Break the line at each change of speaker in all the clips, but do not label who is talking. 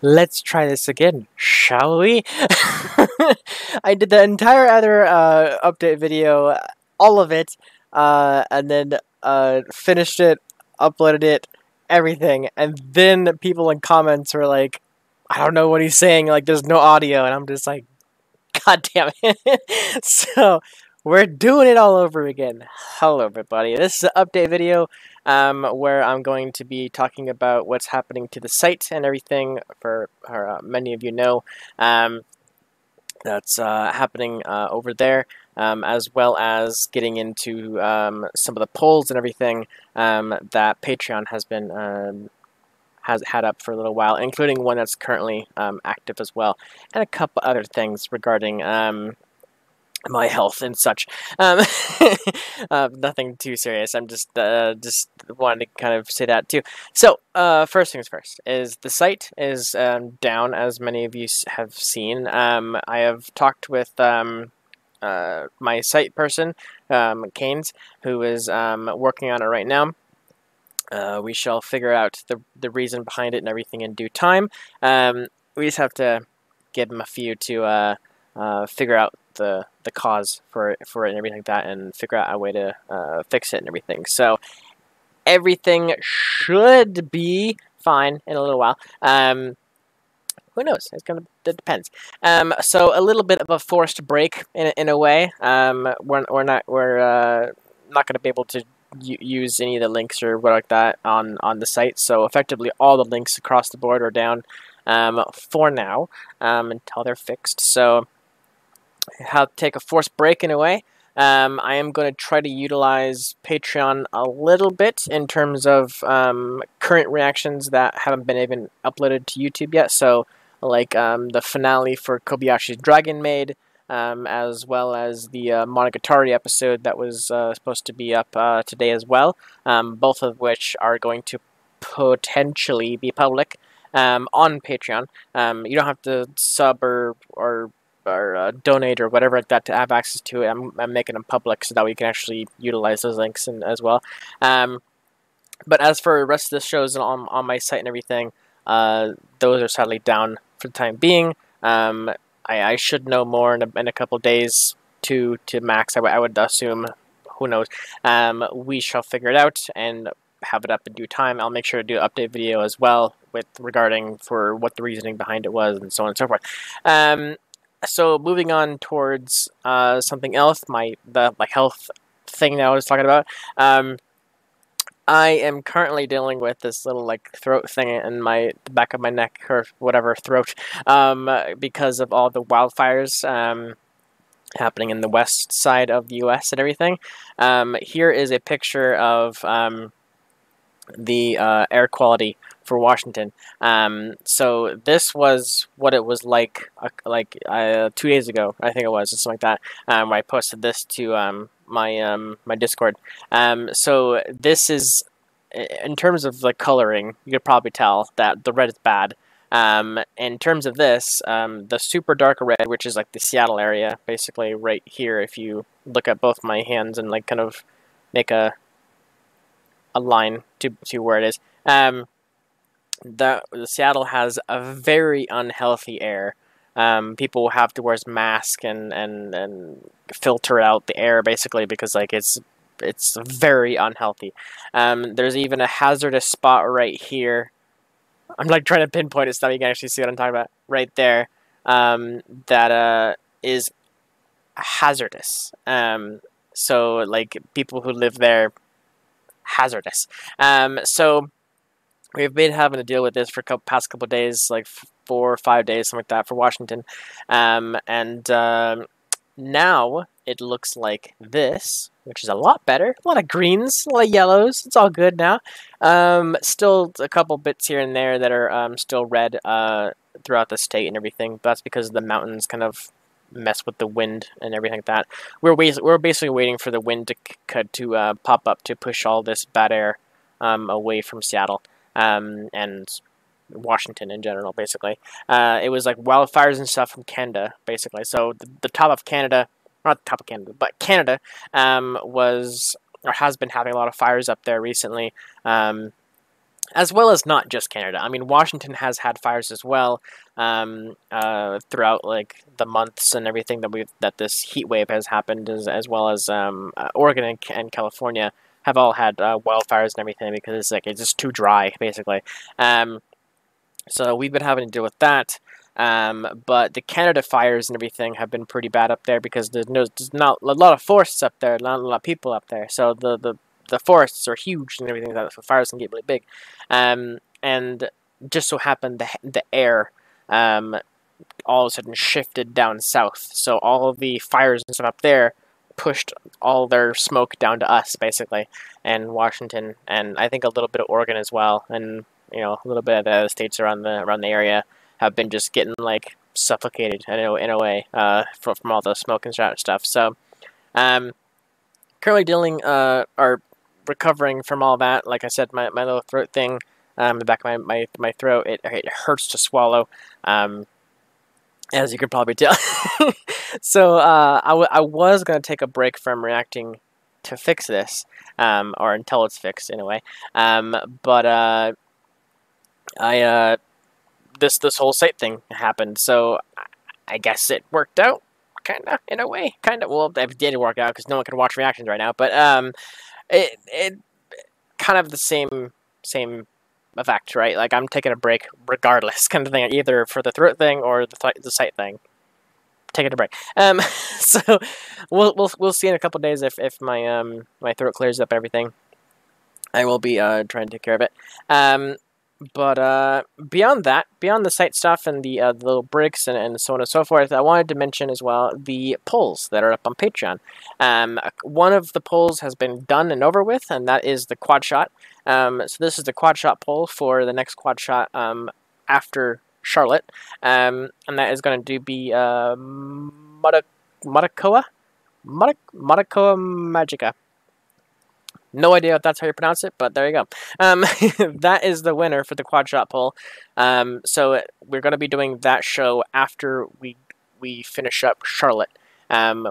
Let's try this again, shall we? I did the entire other update video, all of it, and then finished it, uploaded it, everything, and then people in comments were like, I don't know what he's saying, like there's no audio, and I'm just like, God damn it. So, we're doing it all over again. Hello, everybody. This is an update video where I'm going to be talking about what's happening to the site and everything. For many of you know, that's happening over there, as well as getting into some of the polls and everything that Patreon has been has had up for a little while, including one that's currently active as well, and a couple other things regarding my health and such. Nothing too serious. I'm just wanted to kind of say that too. So first things first is the site is down, as many of you have seen. I have talked with my site person, Canes, who is working on it right now. We shall figure out the reason behind it and everything in due time. We just have to give him a few to figure out the cause for it and everything like that, and figure out a way to fix it and everything. So everything should be fine in a little while. Who knows? It depends. So a little bit of a forced break in a way. We're not gonna be able to use any of the links or what like that on the site. So effectively, all the links across the board are down for now until they're fixed. So I'll take a forced break in a way. I am going to try to utilize Patreon a little bit in terms of current reactions that haven't been even uploaded to YouTube yet. So like the finale for Kobayashi's Dragon Maid, as well as the Monogatari episode that was supposed to be up today as well, both of which are going to potentially be public on Patreon. You don't have to sub or donate or whatever like that to have access to it. I'm making them public so that we can actually utilize those links as well. But as for the rest of the shows on my site and everything, those are sadly down for the time being. I should know more in a couple days to max. I would assume. Who knows? We shall figure it out and have it up in due time. I'll make sure to do an update video as well regarding for what the reasoning behind it was and so on and so forth. So moving on towards something else, the health thing that I was talking about. I am currently dealing with this little throat thing in the back of my neck or whatever throat, because of all the wildfires happening in the west side of the U.S. and everything. Here is a picture of the air quality for Washington. So this was what it was like 2 days ago, I think it was, something like that. When I posted this to my Discord. So this is, in terms of the coloring, you could probably tell that the red is bad. In terms of this, the super dark red, which is like the Seattle area, basically right here, if you look at both my hands and kind of make a line to where it is. The Seattle has a very unhealthy air. People have to wear masks and filter out the air basically because it's very unhealthy. There's even a hazardous spot right here. I'm trying to pinpoint it so you can actually see what I'm talking about right there. That is hazardous. So people who live there, hazardous. So we've been having to deal with this for past couple days, 4 or 5 days, something like that, for Washington. And now it looks like this, which is a lot better. A lot of greens, a lot of yellows. It's all good now. Still a couple bits here and there that are still red throughout the state and everything. But that's because the mountains kind of mess with the wind and everything like that. We're basically waiting for the wind to pop up to push all this bad air away from Seattle and Washington in general, basically. It was wildfires and stuff from Canada, basically. So the top of Canada, not the top of Canada, but Canada was or has been having a lot of fires up there recently. as well as not just Canada. I mean, Washington has had fires as well, throughout like the months and everything that this heat wave has happened, as well as Oregon and California have all had wildfires and everything because it's just too dry basically. Um, so we've been having to deal with that. But the Canada fires and everything have been pretty bad up there because there's not a lot of forests up there, not a lot of people up there. So the forests are huge and everything, so fires can get really big. And just so happened the air all of a sudden shifted down south. So all of the fires and stuff up there pushed all their smoke down to us, basically, and Washington, and I think a little bit of Oregon as well, and a little bit of the other states around the area have been just getting like suffocated in a way from all the smoke and stuff. So currently dealing or recovering from all that. Like I said, my little throat thing, the back of my throat, it hurts to swallow. As you can probably tell. So I was going to take a break from reacting to fix this, or until it's fixed in a way. But this whole site thing happened, so I guess it worked out, kind of, in a way. Kind of, well, it did work out because no one can watch reactions right now, but it kind of the same effect, right? Like, I'm taking a break regardless, kind of thing, either for the throat thing or the site thing. Taking a break. So we'll see in a couple days if my my throat clears up and everything. I will be trying to take care of it. But beyond that, beyond the site stuff and the little breaks and so on and so forth, I wanted to mention as well the polls that are up on Patreon. One of the polls has been done and over with, and that is the quad shot. So this is the quad shot poll for the next quad shot after Charlotte, and that is going to be Matakoa Magica. No idea if that's how you pronounce it, but there you go. That is the winner for the quad shot poll. So we're going to be doing that show after we finish up Charlotte,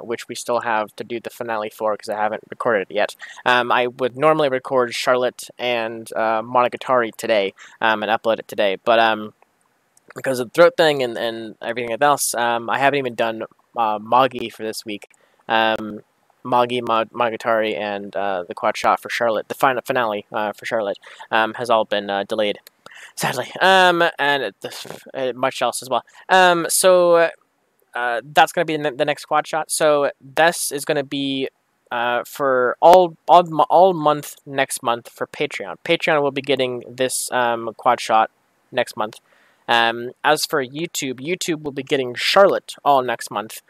which we still have to do the finale for because I haven't recorded it yet. I would normally record Charlotte and Monogatari today and upload it today, but because of the throat thing and everything else, I haven't even done Magi for this week. Magi, Monogatari, and the quad shot for Charlotte, the final finale for Charlotte, has all been delayed, sadly, and much else as well. So that's going to be the next quad shot. So this is going to be for all month next month for Patreon. Patreon will be getting this quad shot next month. As for YouTube, YouTube will be getting Charlotte all next month.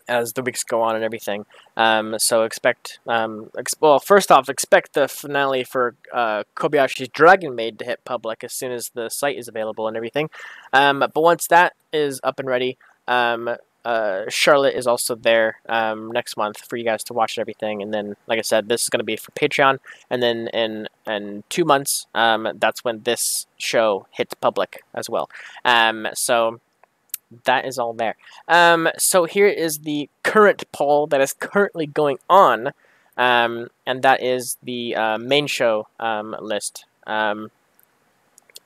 As the weeks go on and everything. So expect, well, first off, expect the finale for Kobayashi's Dragon Maid to hit public as soon as the site is available and everything. But once that is up and ready, Charlotte is also there next month for you guys to watch everything. And then, like I said, this is going to be for Patreon. And then in 2 months, that's when this show hits public as well. So that is all there. So here is the current poll that is currently going on, and that is the main show list.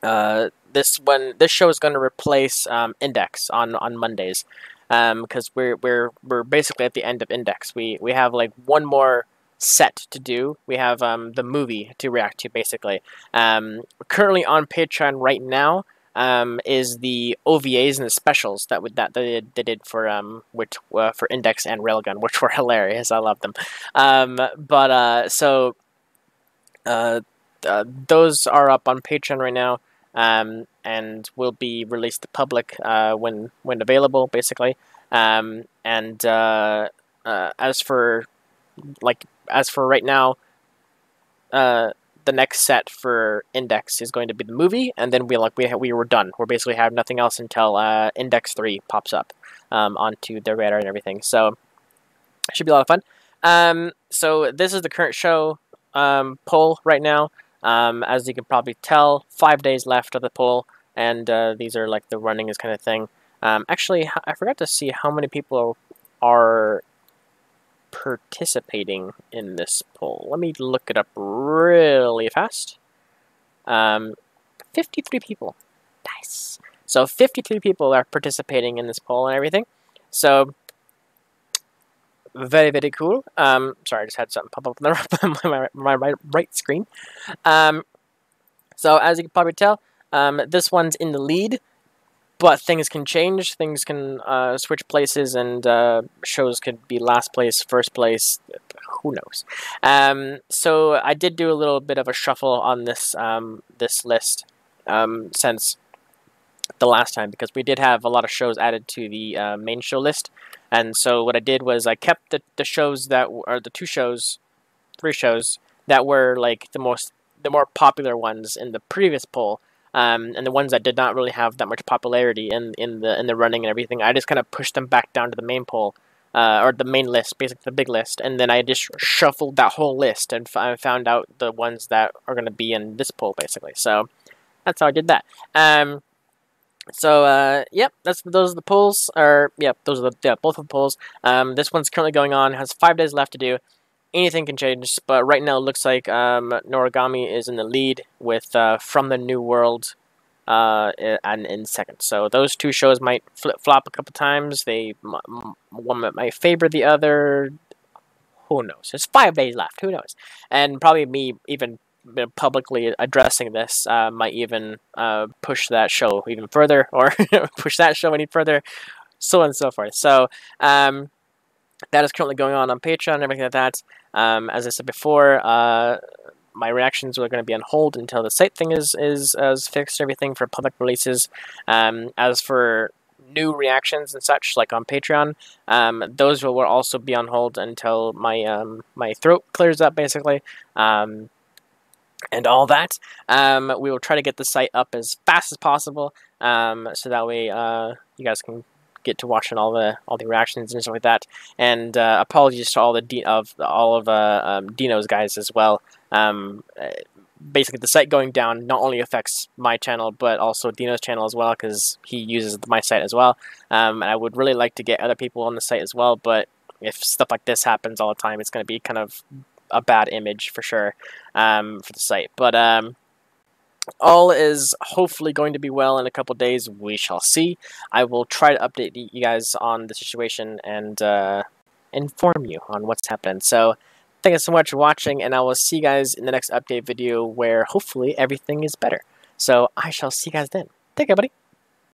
This show is going to replace Index on Mondays, because we're basically at the end of Index. We have like one more set to do. We have the movie to react to basically. Currently on Patreon right now. Is the OVAs and the specials that they did for for Index and Railgun, which were hilarious. I love them. Those are up on Patreon right now, and will be released to public when available, basically. As for right now, the next set for Index is going to be the movie, and then we were done. We basically have nothing else until Index 3 pops up onto their radar and everything. So it should be a lot of fun. So this is the current show poll right now. As you can probably tell, 5 days left of the poll, and these are like the running is kind of thing. Actually, I forgot to see how many people are participating in this poll. Let me look it up really fast. 53 people. Nice. So 53 people are participating in this poll and everything. So very, very cool. Sorry, I just had something pop up on my right screen. So as you can probably tell, this one's in the lead, but things can change. Things can switch places, and shows could be last place, first place. Who knows? So I did do a little bit of a shuffle on this this list since the last time, because we did have a lot of shows added to the main show list. And so what I did was I kept the shows that are the three shows that were like the more popular ones in the previous poll, and the ones that did not really have that much popularity in the running and everything. I just kind of pushed them back down to the main poll, or the main list, basically the big list, and then I just shuffled that whole list and found out the ones that are going to be in this poll, basically. So that's how I did that. So, yep, those are the polls, or, yep, those are both of the polls. This one's currently going on, has 5 days left to do. Anything can change, but right now it looks like Noragami is in the lead with From the New World and in second. So those two shows might flip-flop a couple times. One might favor the other. Who knows? There's 5 days left. Who knows? And probably me even publicly addressing this might even push that show even further, or push that show any further, so on and so forth. So that is currently going on Patreon and everything like that. As I said before, my reactions are going to be on hold until the site thing is fixed, everything for public releases. As for new reactions and such, like on Patreon, those will also be on hold until my my throat clears up, basically. And all that. We will try to get the site up as fast as possible, so that way you guys can get to watching all the reactions and stuff like that. And apologies to all the Dino's guys as well. Basically, the site going down not only affects my channel, but also Dino's channel as well, because he uses my site as well. And I would really like to get other people on the site as well, but if stuff like this happens all the time, it's going to be kind of a bad image for sure for the site. But all is hopefully going to be well in a couple days. We shall see. I will try to update you guys on the situation and inform you on what's happening. So thank you so much for watching, and I will see you guys in the next update video where hopefully everything is better. So I shall see you guys then. Take care, buddy.